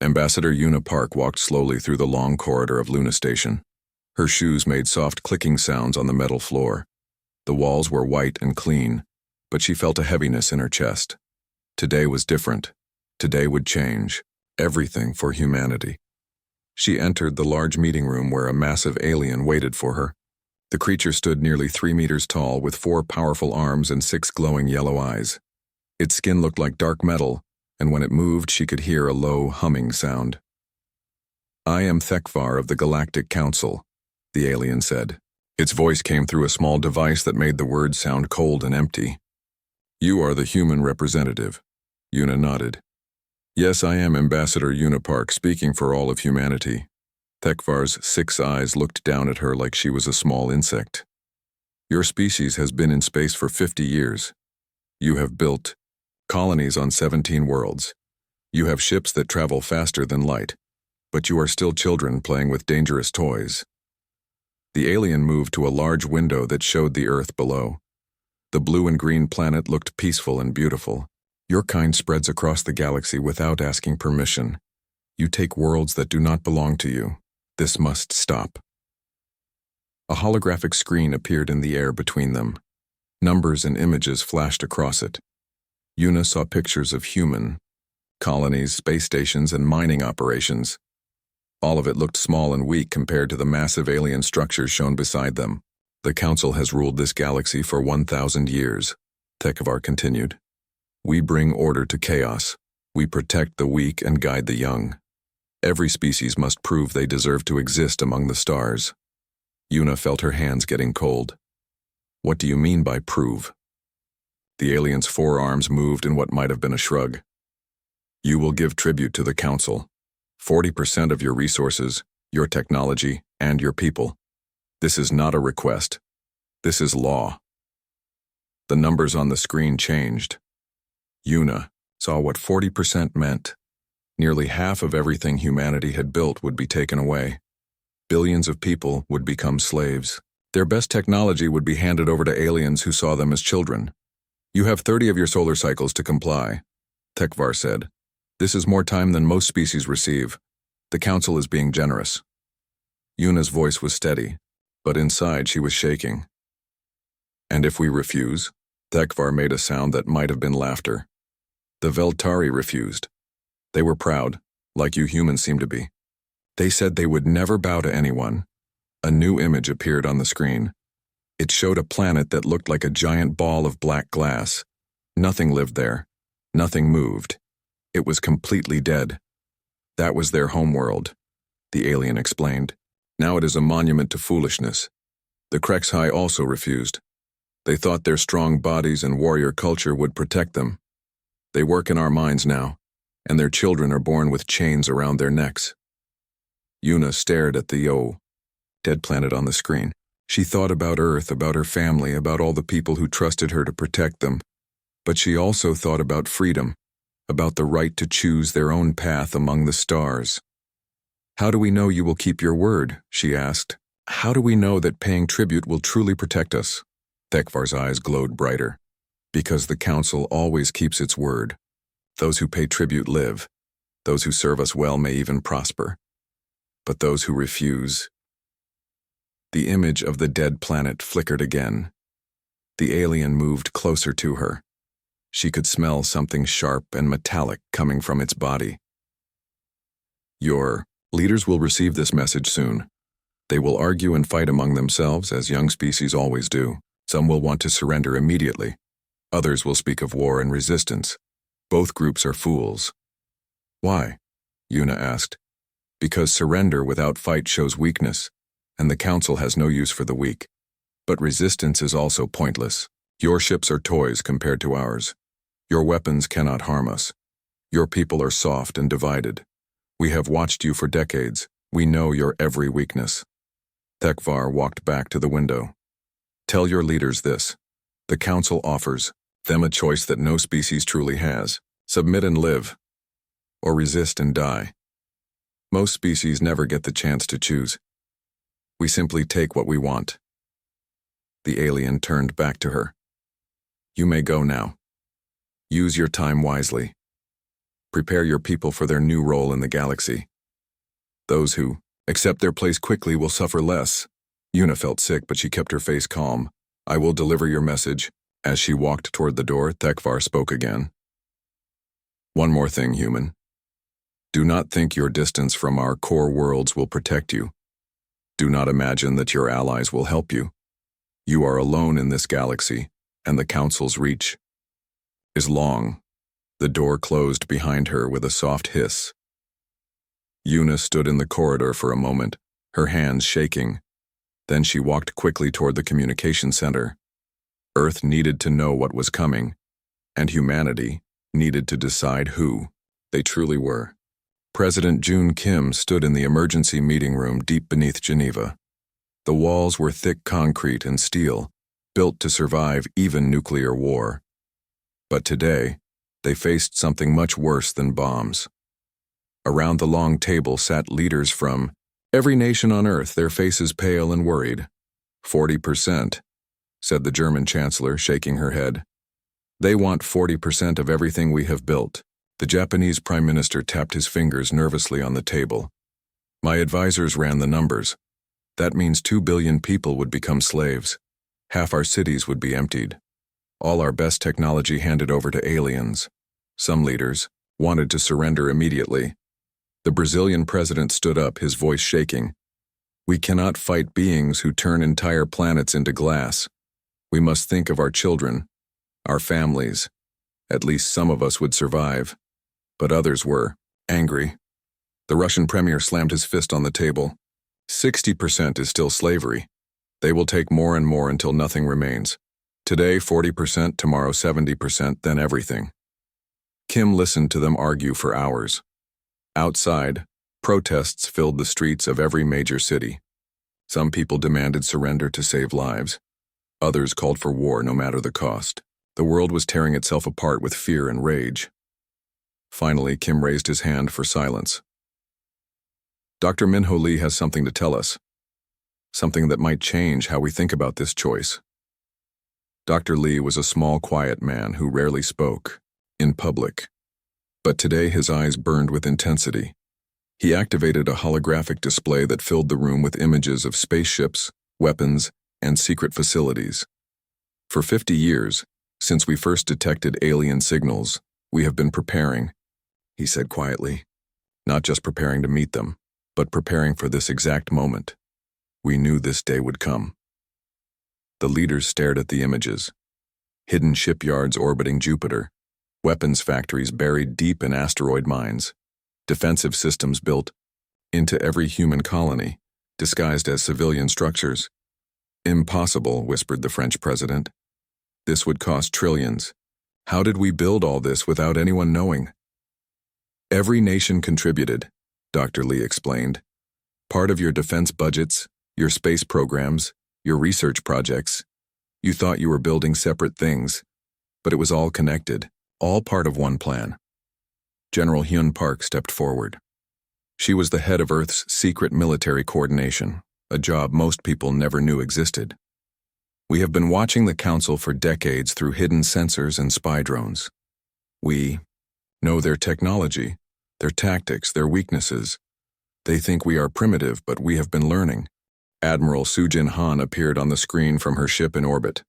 Ambassador Una Park walked slowly through the long corridor of Luna Station. Her shoes made soft clicking sounds on the metal floor. The walls were white and clean, but she felt a heaviness in her chest. Today was different. Today would change everything for humanity. She entered the large meeting room where a massive alien waited for her. The creature stood nearly 3 meters tall with 4 powerful arms and 6 glowing yellow eyes. Its skin looked like dark metal, and when it moved she could hear a low humming sound. "I am Thekvar of the Galactic Council," the alien said. Its voice came through a small device that made the words sound cold and empty. "You are the human representative." Una nodded. "Yes, I am Ambassador Una Park, speaking for all of humanity." Thekvar's 6 eyes looked down at her like she was a small insect. "Your species has been in space for 50 years. You have built colonies on 17 worlds. You have ships that travel faster than light, but you are still children playing with dangerous toys." The alien moved to a large window that showed the Earth below. The blue and green planet looked peaceful and beautiful. "Your kind spreads across the galaxy without asking permission. You take worlds that do not belong to you. This must stop." A holographic screen appeared in the air between them. Numbers and images flashed across it. Una saw pictures of human colonies, space stations, and mining operations. All of it looked small and weak compared to the massive alien structures shown beside them. "The Council has ruled this galaxy for 1,000 years, Thekvar continued. "We bring order to chaos. We protect the weak and guide the young. Every species must prove they deserve to exist among the stars." Una felt her hands getting cold. "What do you mean by prove?" The alien's 4 arms moved in what might have been a shrug. "You will give tribute to the Council. 40% of your resources, your technology, and your people. This is not a request. This is law." The numbers on the screen changed. Una saw what 40% meant. Nearly half of everything humanity had built would be taken away. Billions of people would become slaves. Their best technology would be handed over to aliens who saw them as children. "You have 30 of your solar cycles to comply," Thekvar said. "This is more time than most species receive. The Council is being generous." Una's voice was steady, but inside she was shaking. "And if we refuse?" Thekvar made a sound that might have been laughter. "The Veltari refused. They were proud, like you humans seem to be. They said they would never bow to anyone." A new image appeared on the screen. It showed a planet that looked like a giant ball of black glass. Nothing lived there. Nothing moved. It was completely dead. That was their homeworld, the alien explained. "Now it is a monument to foolishness." The Krexhai also refused. They thought their strong bodies and warrior culture would protect them. They work in our mines now, and their children are born with chains around their necks. Una stared at the dead planet on the screen. She thought about Earth, about her family, about all the people who trusted her to protect them. But she also thought about freedom, about the right to choose their own path among the stars. "How do we know you will keep your word?" she asked. "How do we know that paying tribute will truly protect us?" Thekvar's eyes glowed brighter. "Because the Council always keeps its word. Those who pay tribute live. Those who serve us well may even prosper. But those who refuse..." The image of the dead planet flickered again. The alien moved closer to her. She could smell something sharp and metallic coming from its body. "Your leaders will receive this message soon. They will argue and fight among themselves, as young species always do. Some will want to surrender immediately. Others will speak of war and resistance. Both groups are fools." "Why?" Una asked. "Because surrender without fight shows weakness, and the Council has no use for the weak. But resistance is also pointless. Your ships are toys compared to ours. Your weapons cannot harm us. Your people are soft and divided. We have watched you for decades. We know your every weakness." Thekvar walked back to the window. "Tell your leaders this. The Council offers them a choice that no species truly has. Submit and live, or resist and die. Most species never get the chance to choose. We simply take what we want." The alien turned back to her. "You may go now. Use your time wisely. Prepare your people for their new role in the galaxy. Those who accept their place quickly will suffer less. Yuna felt sick, but she kept her face calm. I will deliver your message. As she walked toward the door, Thekvar spoke again. One more thing, human. Do not think your distance from our core worlds will protect you. Do not imagine that your allies will help you. You are alone in this galaxy, and the Council's reach is long. The door closed behind her with a soft hiss. Yuna stood in the corridor for a moment, her hands shaking. Then she walked quickly toward the communication center. Earth needed to know what was coming, and humanity needed to decide who they truly were. President June Kim stood in the emergency meeting room deep beneath Geneva. The walls were thick concrete and steel, built to survive even nuclear war. But today, they faced something much worse than bombs. Around the long table sat leaders from every nation on Earth, their faces pale and worried. 40%, said the German chancellor, shaking her head. They want 40% of everything we have built. The Japanese prime minister tapped his fingers nervously on the table. My advisors ran the numbers. That means 2 billion people would become slaves. Half our cities would be emptied. All our best technology handed over to aliens. Some leaders wanted to surrender immediately. The Brazilian president stood up, his voice shaking. We cannot fight beings who turn entire planets into glass. We must think of our children, our families. At least some of us would survive. But others were angry. The Russian premier slammed his fist on the table. 60% is still slavery. They will take more and more until nothing remains. Today, 40%, tomorrow 70%, then everything. Kim listened to them argue for hours. Outside, protests filled the streets of every major city. Some people demanded surrender to save lives. Others called for war no matter the cost. The world was tearing itself apart with fear and rage. Finally, Kim raised his hand for silence. Dr. Minho Lee has something to tell us. Something that might change how we think about this choice. Dr. Lee was a small, quiet man who rarely spoke in public. But today his eyes burned with intensity. He activated a holographic display that filled the room with images of spaceships, weapons, and secret facilities. For 50 years, since we first detected alien signals, we have been preparing, he said quietly. Not just preparing to meet them, but preparing for this exact moment. We knew this day would come. The leaders stared at the images. Hidden shipyards orbiting Jupiter, weapons factories buried deep in asteroid mines, defensive systems built into every human colony, disguised as civilian structures. Impossible, whispered the French president. This would cost trillions. How did we build all this without anyone knowing? Every nation contributed, Dr. Lee explained. Part of your defense budgets, your space programs, your research projects. You thought you were building separate things, but it was all connected, all part of one plan. General Hyun Park stepped forward. She was the head of Earth's secret military coordination, a job most people never knew existed. We have been watching the Council for decades through hidden sensors and spy drones. We know their technology, their tactics, their weaknesses. They think we are primitive, but we have been learning. Admiral Sujin Han appeared on the screen from her ship in orbit.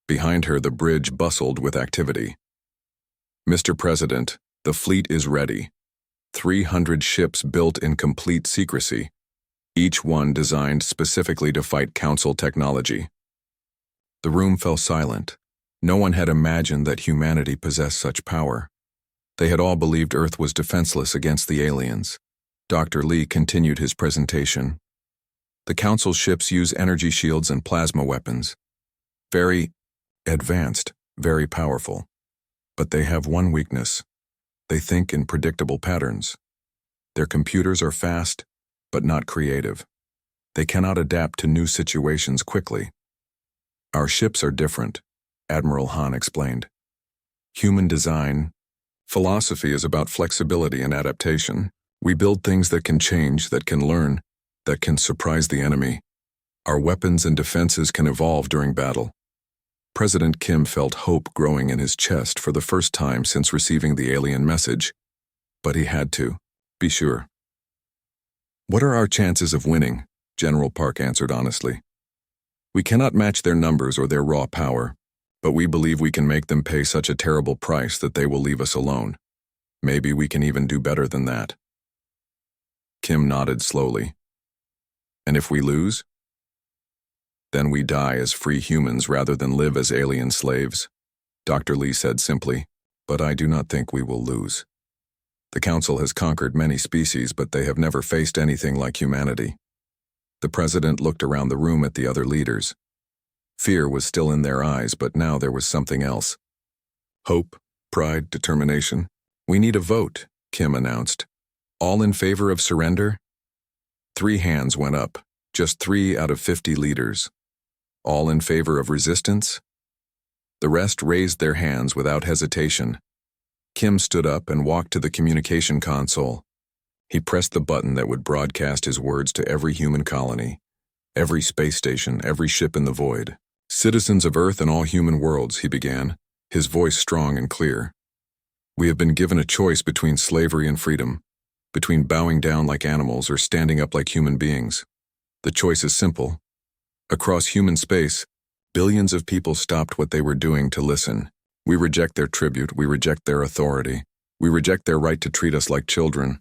Behind her, the bridge bustled with activity. Mr. President, the fleet is ready. 300 ships built in complete secrecy, each one designed specifically to fight Council technology. The room fell silent. No one had imagined that humanity possessed such power. They had all believed Earth was defenseless against the aliens. Dr. Lee continued his presentation. The Council ships use energy shields and plasma weapons. Very advanced, very powerful. But they have one weakness. They think in predictable patterns. Their computers are fast, but not creative. They cannot adapt to new situations quickly. Our ships are different, Admiral Han explained. Human design, philosophy is about flexibility and adaptation. We build things that can change, that can learn, that can surprise the enemy. Our weapons and defenses can evolve during battle. President Kim felt hope growing in his chest for the first time since receiving the alien message. But he had to. Be sure. What are our chances of winning? General Park answered honestly. We cannot match their numbers or their raw power, but we believe we can make them pay such a terrible price that they will leave us alone. Maybe we can even do better than that. Kim nodded slowly. And if we lose? Then we die as free humans rather than live as alien slaves, Dr. Lee said simply, but I do not think we will lose. The Council has conquered many species, but they have never faced anything like humanity. The president looked around the room at the other leaders. Fear was still in their eyes, but now there was something else. Hope, pride, determination. We need a vote, Kim announced. All in favor of surrender? 3 hands went up, just 3 out of 50 leaders. All in favor of resistance? The rest raised their hands without hesitation. Kim stood up and walked to the communication console. He pressed the button that would broadcast his words to every human colony, every space station, every ship in the void. Citizens of Earth and all human worlds, he began, his voice strong and clear. We have been given a choice between slavery and freedom, between bowing down like animals or standing up like human beings. The choice is simple. Across human space, billions of people stopped what they were doing to listen. We reject their tribute, we reject their authority, we reject their right to treat us like children.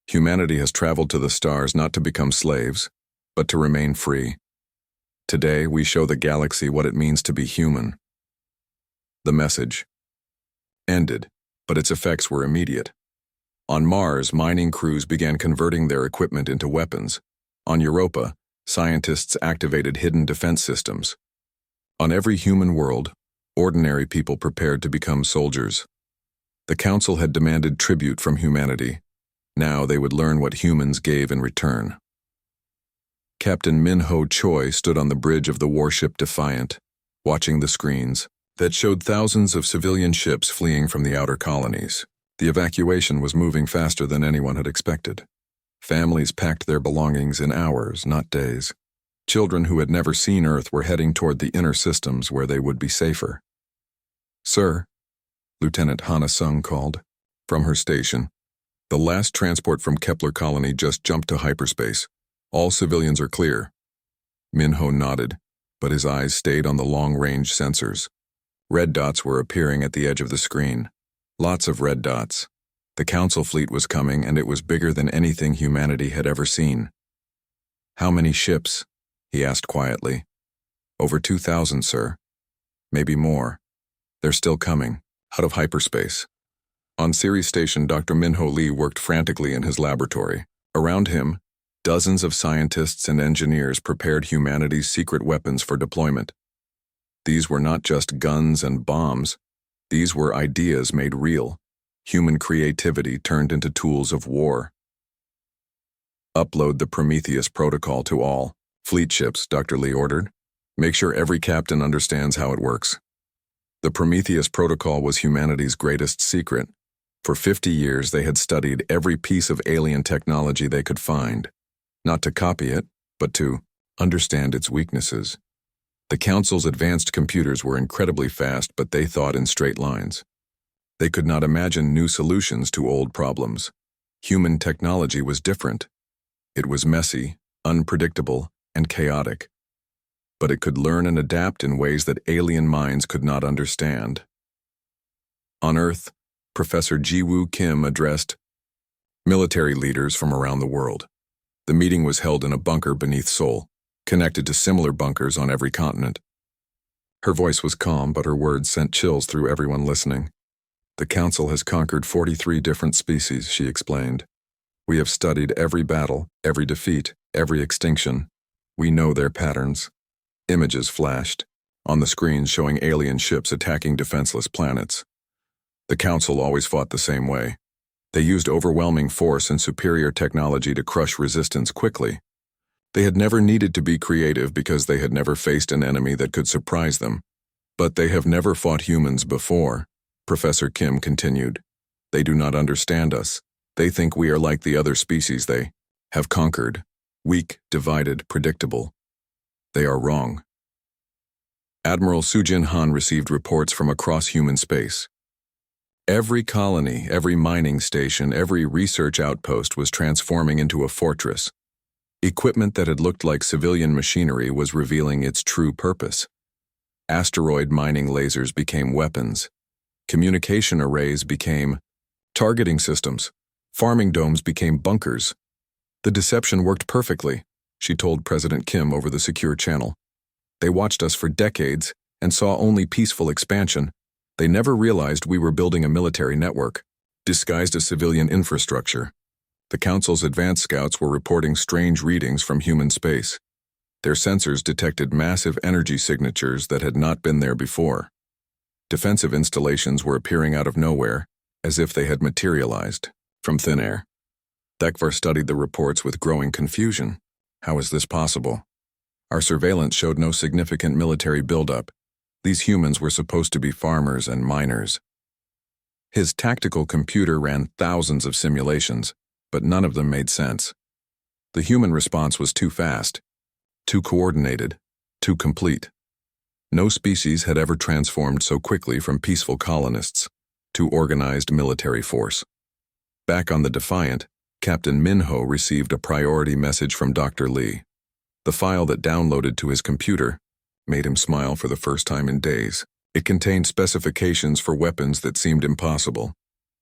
Humanity has traveled to the stars not to become slaves, but to remain free. Today, we show the galaxy what it means to be human. The message ended, but its effects were immediate. On Mars, mining crews began converting their equipment into weapons. On Europa, scientists activated hidden defense systems. On every human world, ordinary people prepared to become soldiers. The Council had demanded tribute from humanity. Now they would learn what humans gave in return. Captain Min-Ho Choi stood on the bridge of the warship Defiant, watching the screens that showed thousands of civilian ships fleeing from the outer colonies. The evacuation was moving faster than anyone had expected. Families packed their belongings in hours, not days. Children who had never seen Earth were heading toward the inner systems where they would be safer. Sir, Lieutenant Hana Sung called, from her station. The last transport from Kepler Colony just jumped to hyperspace. All civilians are clear. Min-Ho nodded, but his eyes stayed on the long-range sensors. Red dots were appearing at the edge of the screen. Lots of red dots. The Council fleet was coming, and it was bigger than anything humanity had ever seen. How many ships? He asked quietly. Over 2,000, sir. Maybe more. They're still coming, out of hyperspace. On Ceres Station, Dr. Min-Ho Lee worked frantically in his laboratory. Around him, dozens of scientists and engineers prepared humanity's secret weapons for deployment. These were not just guns and bombs. These were ideas made real, human creativity turned into tools of war. Upload the Prometheus protocol to all fleet ships, Dr. Lee ordered. Make sure every captain understands how it works. The Prometheus protocol was humanity's greatest secret. For 50 years, they had studied every piece of alien technology they could find, not to copy it, but to understand its weaknesses. The Council's advanced computers were incredibly fast, but they thought in straight lines. They could not imagine new solutions to old problems. Human technology was different. It was messy, unpredictable, and chaotic. But it could learn and adapt in ways that alien minds could not understand. On Earth, Professor Ji-Woo Kim addressed military leaders from around the world. The meeting was held in a bunker beneath Seoul, connected to similar bunkers on every continent. Her voice was calm, but her words sent chills through everyone listening. The Council has conquered 43 different species, she explained. We have studied every battle, every defeat, every extinction. We know their patterns. Images flashed on the screens showing alien ships attacking defenseless planets. The Council always fought the same way. They used overwhelming force and superior technology to crush resistance quickly. They had never needed to be creative because they had never faced an enemy that could surprise them. But they have never fought humans before, Professor Kim continued. They do not understand us. They think we are like the other species they have conquered, weak, divided, predictable. They are wrong. Admiral Sujin Han received reports from across human space. Every colony, every mining station, every research outpost was transforming into a fortress. Equipment that had looked like civilian machinery was revealing its true purpose. Asteroid mining lasers became weapons. Communication arrays became targeting systems. Farming domes became bunkers. The deception worked perfectly, she told President Kim over the secure channel. They watched us for decades and saw only peaceful expansion. They never realized we were building a military network, disguised as civilian infrastructure. The Council's advanced scouts were reporting strange readings from human space. Their sensors detected massive energy signatures that had not been there before. Defensive installations were appearing out of nowhere, as if they had materialized from thin air. Thekvar studied the reports with growing confusion. How is this possible? Our surveillance showed no significant military buildup. These humans were supposed to be farmers and miners. His tactical computer ran thousands of simulations, but none of them made sense. The human response was too fast, too coordinated, too complete. No species had ever transformed so quickly from peaceful colonists to organized military force. Back on the Defiant, Captain Minho received a priority message from Dr. Lee. The file that downloaded to his computer made him smile for the first time in days. It contained specifications for weapons that seemed impossible,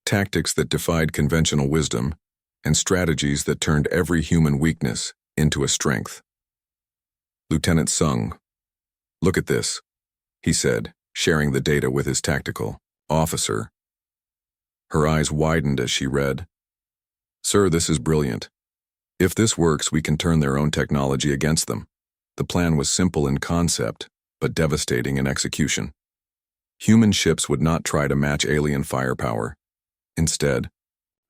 tactics that defied conventional wisdom, and strategies that turned every human weakness into a strength. Lieutenant Sung, "Look at this," he said, sharing the data with his tactical officer. Her eyes widened as she read. "Sir, this is brilliant. If this works, we can turn their own technology against them." The plan was simple in concept, but devastating in execution. Human ships would not try to match alien firepower. Instead,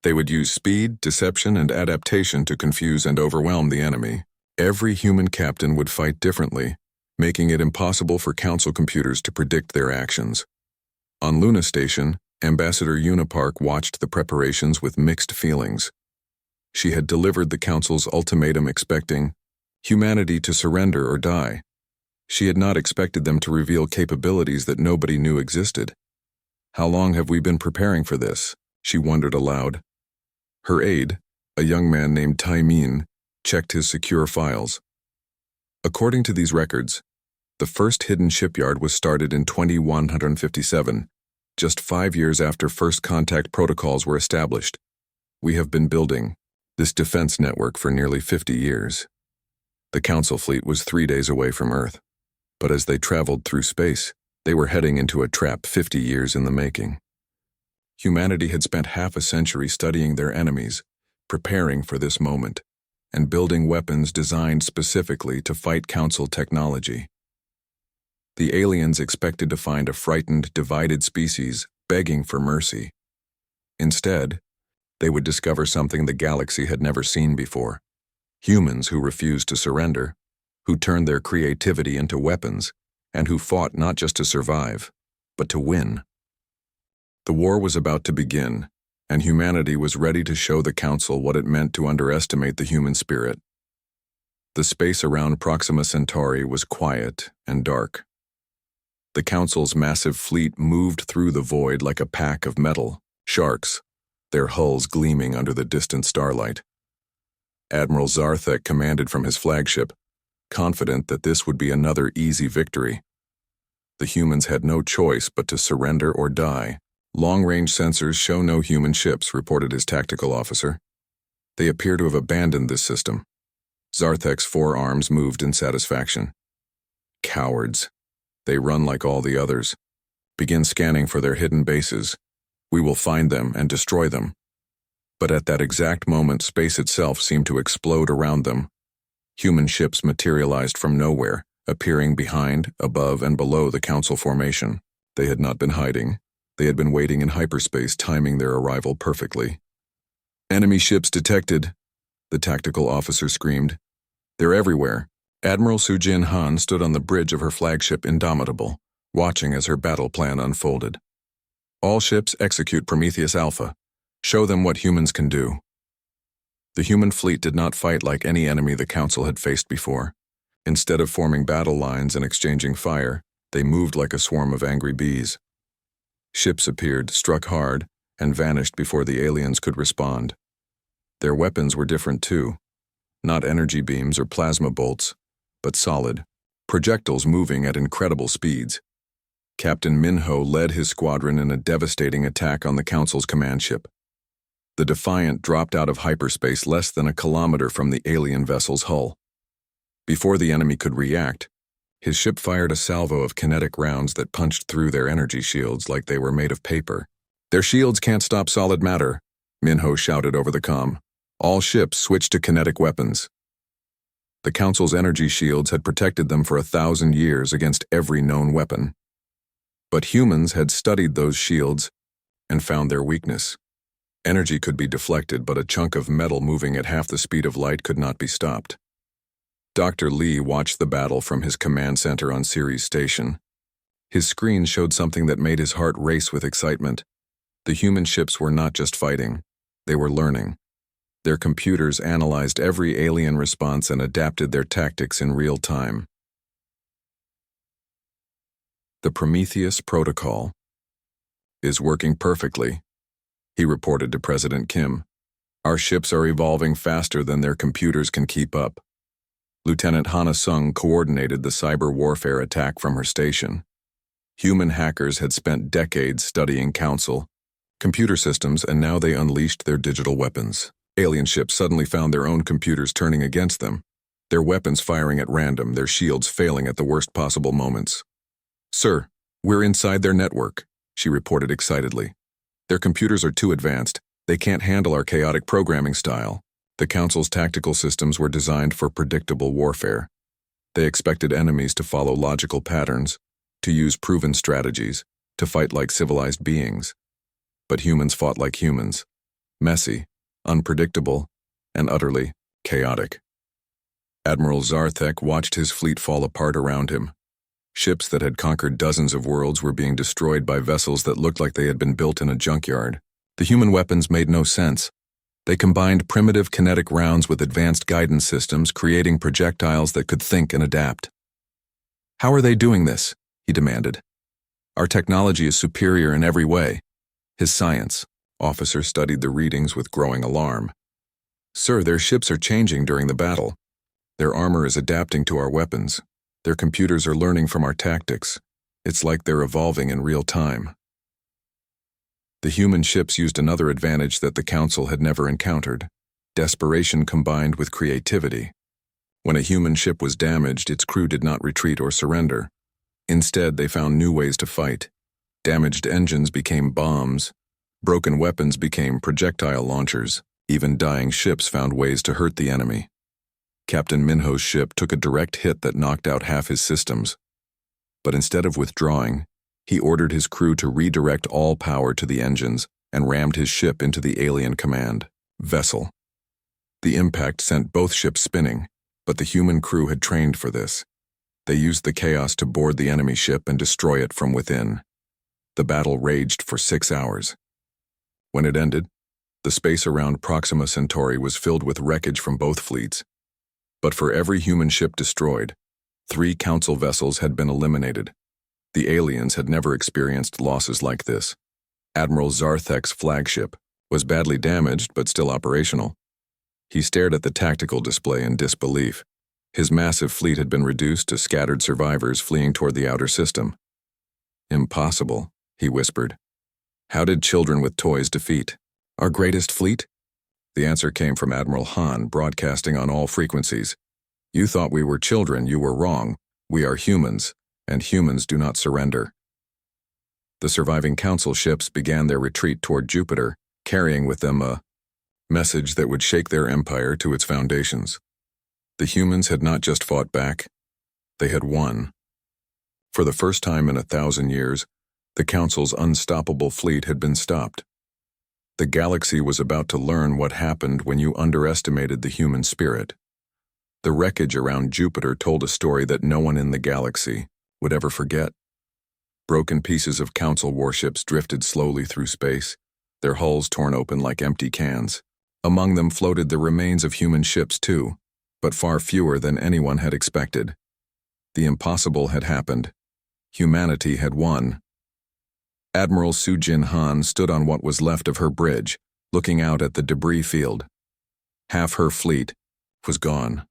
they would use speed, deception, and adaptation to confuse and overwhelm the enemy. Every human captain would fight differently, making it impossible for Council computers to predict their actions. On Luna Station, Ambassador Unipark watched the preparations with mixed feelings. She had delivered the Council's ultimatum expecting humanity to surrender or die. She had not expected them to reveal capabilities that nobody knew existed. "How long have we been preparing for this?" she wondered aloud. Her aide, a young man named Tai Min, checked his secure files. According to these records, the first hidden shipyard was started in 2157, just 5 years after first contact protocols were established. "We have been building this defense network for nearly 50 years. The Council fleet was 3 days away from Earth, but as they traveled through space, they were heading into a trap 50 years in the making. Humanity had spent half a century studying their enemies, preparing for this moment, and building weapons designed specifically to fight Council technology. The aliens expected to find a frightened, divided species begging for mercy. Instead, they would discover something the galaxy had never seen before. Humans who refused to surrender, who turned their creativity into weapons, and who fought not just to survive, but to win. The war was about to begin, and humanity was ready to show the Council what it meant to underestimate the human spirit. The space around Proxima Centauri was quiet and dark. The Council's massive fleet moved through the void like a pack of metal sharks, their hulls gleaming under the distant starlight. Admiral Zarthek commanded from his flagship, confident that this would be another easy victory. The humans had no choice but to surrender or die. "Long-range sensors show no human ships," reported his tactical officer. "They appear to have abandoned this system." Zarthek's forearms moved in satisfaction. "Cowards. They run like all the others. Begin scanning for their hidden bases. We will find them and destroy them." But at that exact moment, space itself seemed to explode around them. Human ships materialized from nowhere, appearing behind, above, and below the Council formation. They had not been hiding. They had been waiting in hyperspace, timing their arrival perfectly. "Enemy ships detected," the tactical officer screamed. "They're everywhere." Admiral Sujin Han stood on the bridge of her flagship Indomitable, watching as her battle plan unfolded. "All ships execute Prometheus Alpha. Show them what humans can do." The human fleet did not fight like any enemy the Council had faced before. Instead of forming battle lines and exchanging fire, they moved like a swarm of angry bees. Ships appeared, struck hard, and vanished before the aliens could respond. Their weapons were different too. Not energy beams or plasma bolts, but solid, projectiles moving at incredible speeds. Captain Minho led his squadron in a devastating attack on the Council's command ship. The Defiant dropped out of hyperspace less than a kilometer from the alien vessel's hull. Before the enemy could react, his ship fired a salvo of kinetic rounds that punched through their energy shields like they were made of paper. "Their shields can't stop solid matter," Minho shouted over the comm. "All ships switched to kinetic weapons." The Council's energy shields had protected them for 1,000 years against every known weapon. But humans had studied those shields and found their weakness. Energy could be deflected, but a chunk of metal moving at half the speed of light could not be stopped. Dr. Lee watched the battle from his command center on Ceres Station. His screen showed something that made his heart race with excitement. The human ships were not just fighting, they were learning. Their computers analyzed every alien response and adapted their tactics in real time. "The Prometheus Protocol is working perfectly," he reported to President Kim. "Our ships are evolving faster than their computers can keep up." Lieutenant Hana Sung coordinated the cyber warfare attack from her station. Human hackers had spent decades studying Council computer systems, and now they unleashed their digital weapons. Alien ships suddenly found their own computers turning against them, their weapons firing at random, their shields failing at the worst possible moments. "Sir, we're inside their network," she reported excitedly. "Their computers are too advanced. They can't handle our chaotic programming style." The Council's tactical systems were designed for predictable warfare. They expected enemies to follow logical patterns, to use proven strategies, to fight like civilized beings. But humans fought like humans, messy, unpredictable, and utterly chaotic. Admiral Zarthek watched his fleet fall apart around him. Ships that had conquered dozens of worlds were being destroyed by vessels that looked like they had been built in a junkyard. The human weapons made no sense. They combined primitive kinetic rounds with advanced guidance systems, creating projectiles that could think and adapt. "How are they doing this?" he demanded. "Our technology is superior in every way." His science officer studied the readings with growing alarm. "Sir, their ships are changing during the battle. Their armor is adapting to our weapons. Their computers are learning from our tactics. It's like they're evolving in real time." The human ships used another advantage that the Council had never encountered: desperation combined with creativity. When a human ship was damaged, its crew did not retreat or surrender. Instead, they found new ways to fight. Damaged engines became bombs. Broken weapons became projectile launchers. Even dying ships found ways to hurt the enemy. Captain Minho's ship took a direct hit that knocked out half his systems. But instead of withdrawing, he ordered his crew to redirect all power to the engines and rammed his ship into the alien command vessel. The impact sent both ships spinning, but the human crew had trained for this. They used the chaos to board the enemy ship and destroy it from within. The battle raged for 6 hours. When it ended, the space around Proxima Centauri was filled with wreckage from both fleets. But for every human ship destroyed, 3 Council vessels had been eliminated. The aliens had never experienced losses like this. Admiral Zarthek's flagship was badly damaged but still operational. He stared at the tactical display in disbelief. His massive fleet had been reduced to scattered survivors fleeing toward the outer system. "Impossible," he whispered. "How did children with toys defeat our greatest fleet?" The answer came from Admiral Han, broadcasting on all frequencies. "You thought we were children, you were wrong. We are humans, and humans do not surrender." The surviving Council ships began their retreat toward Jupiter, carrying with them a message that would shake their empire to its foundations. The humans had not just fought back, they had won. For the first time in 1,000 years, the Council's unstoppable fleet had been stopped. The galaxy was about to learn what happened when you underestimated the human spirit. The wreckage around Jupiter told a story that no one in the galaxy would ever forget. Broken pieces of Council warships drifted slowly through space, their hulls torn open like empty cans. Among them floated the remains of human ships too, but far fewer than anyone had expected. The impossible had happened. Humanity had won. Admiral Sujin Han stood on what was left of her bridge, looking out at the debris field. Half her fleet was gone,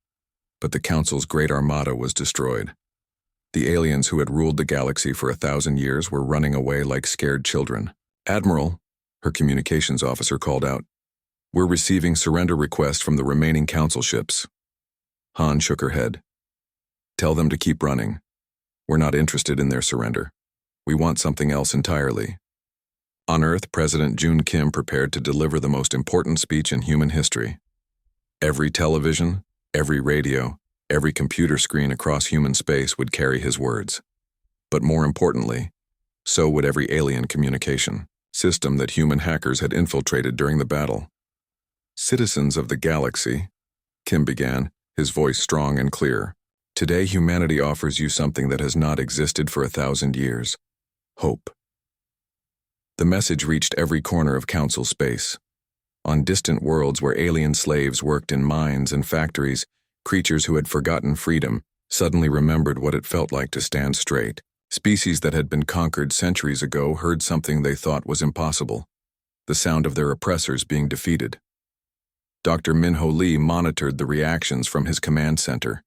but the Council's great armada was destroyed. The aliens who had ruled the galaxy for 1,000 years were running away like scared children. "Admiral," her communications officer called out, "we're receiving surrender requests from the remaining Council ships." Han shook her head. "Tell them to keep running. We're not interested in their surrender. We want something else entirely." On Earth, President Jun Kim prepared to deliver the most important speech in human history. Every television, every radio, every computer screen across human space would carry his words. But more importantly, so would every alien communication system that human hackers had infiltrated during the battle. "Citizens of the galaxy," Kim began, his voice strong and clear, "today humanity offers you something that has not existed for 1,000 years. Hope." The message reached every corner of Council space. On distant worlds where alien slaves worked in mines and factories, creatures who had forgotten freedom suddenly remembered what it felt like to stand straight. Species that had been conquered centuries ago heard something they thought was impossible: the sound of their oppressors being defeated. Dr. Minho Lee monitored the reactions from his command center.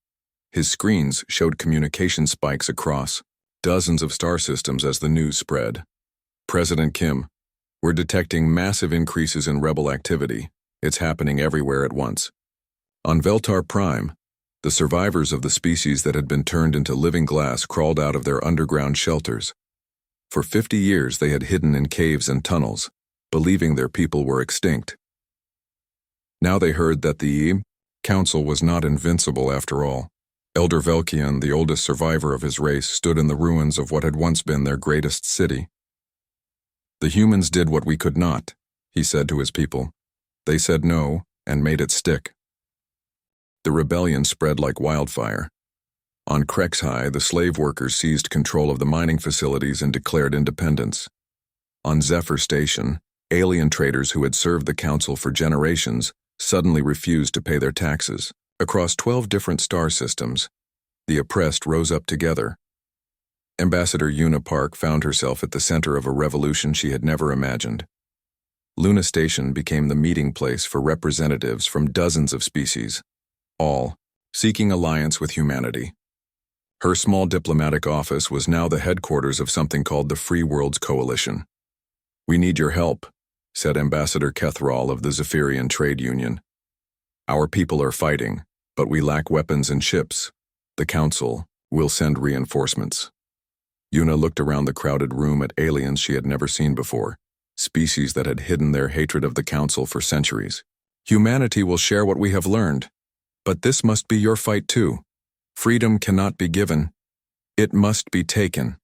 His screens showed communication spikes across dozens of star systems as the news spread. "President Kim, we're detecting massive increases in rebel activity. It's happening everywhere at once. On Veltar Prime, the survivors of the species that had been turned into living glass crawled out of their underground shelters. For 50 years they had hidden in caves and tunnels, believing their people were extinct. Now they heard that the Council was not invincible after all. Elder Velkian, the oldest survivor of his race, stood in the ruins of what had once been their greatest city. The humans did what we could not," he said to his people. "They said no and made it stick." The rebellion spread like wildfire. On Krexhai, the slave workers seized control of the mining facilities and declared independence. On Zephyr Station, alien traders who had served the Council for generations suddenly refused to pay their taxes. Across 12 different star systems, the oppressed rose up together. Ambassador Una Park found herself at the center of a revolution she had never imagined. Luna Station became the meeting place for representatives from dozens of species, all seeking alliance with humanity. Her small diplomatic office was now the headquarters of something called the Free Worlds Coalition. "We need your help," said Ambassador Kethral of the Zephyrian Trade Union. "Our people are fighting, but we lack weapons and ships. The Council will send reinforcements." Una looked around the crowded room at aliens she had never seen before, species that had hidden their hatred of the Council for centuries. "Humanity will share what we have learned, but this must be your fight too. Freedom cannot be given. It must be taken."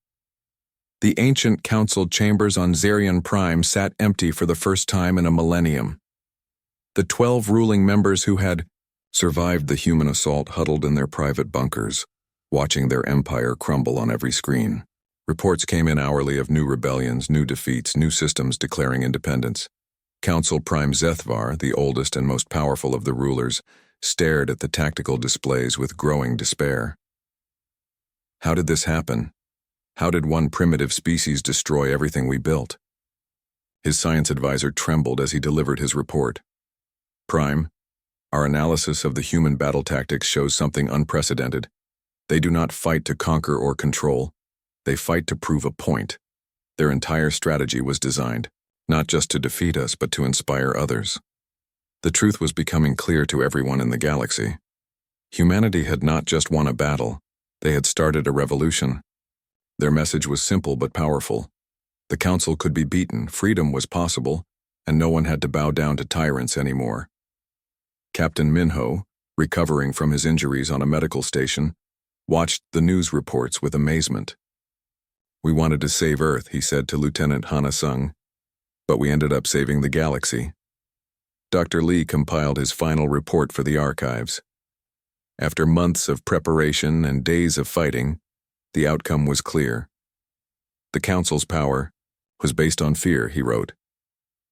The ancient Council chambers on Zerion Prime sat empty for the first time in a millennium. The 12 ruling members who had survived the human assault huddled in their private bunkers, watching their empire crumble on every screen. Reports came in hourly of new rebellions, new defeats, new systems declaring independence. Council Prime Zethvar, the oldest and most powerful of the rulers, stared at the tactical displays with growing despair. How did this happen? How did one primitive species destroy everything we built? His science advisor trembled as he delivered his report. "Prime, our analysis of the human battle tactics shows something unprecedented. They do not fight to conquer or control. They fight to prove a point. Their entire strategy was designed, not just to defeat us, but to inspire others." The truth was becoming clear to everyone in the galaxy. Humanity had not just won a battle, they had started a revolution. Their message was simple but powerful. The Council could be beaten, freedom was possible, and no one had to bow down to tyrants anymore. Captain Minho, recovering from his injuries on a medical station, watched the news reports with amazement. "We wanted to save Earth," he said to Lieutenant Hana Sung, "but we ended up saving the galaxy." Dr. Lee compiled his final report for the archives. After months of preparation and days of fighting, the outcome was clear. The Council's power was based on fear, he wrote.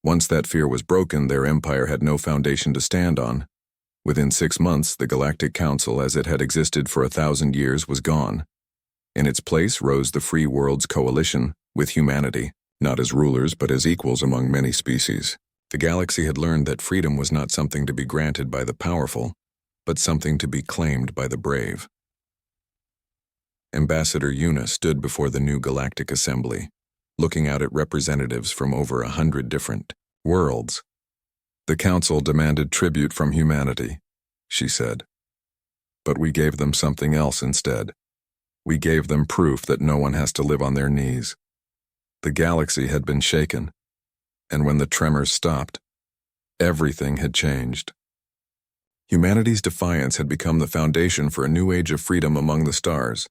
Once that fear was broken, their empire had no foundation to stand on. Within 6 months, the Galactic Council, as it had existed for 1,000 years, was gone. In its place rose the Free Worlds Coalition with humanity. not as rulers but as equals among many species. The galaxy had learned that freedom was not something to be granted by the powerful, but something to be claimed by the brave. Ambassador Una stood before the new Galactic Assembly, looking out at representatives from over 100 different worlds. "The Council demanded tribute from humanity," she said. "But we gave them something else instead. We gave them proof that no one has to live on their knees." The galaxy had been shaken, and when the tremors stopped, everything had changed. Humanity's defiance had become the foundation for a new age of freedom among the stars.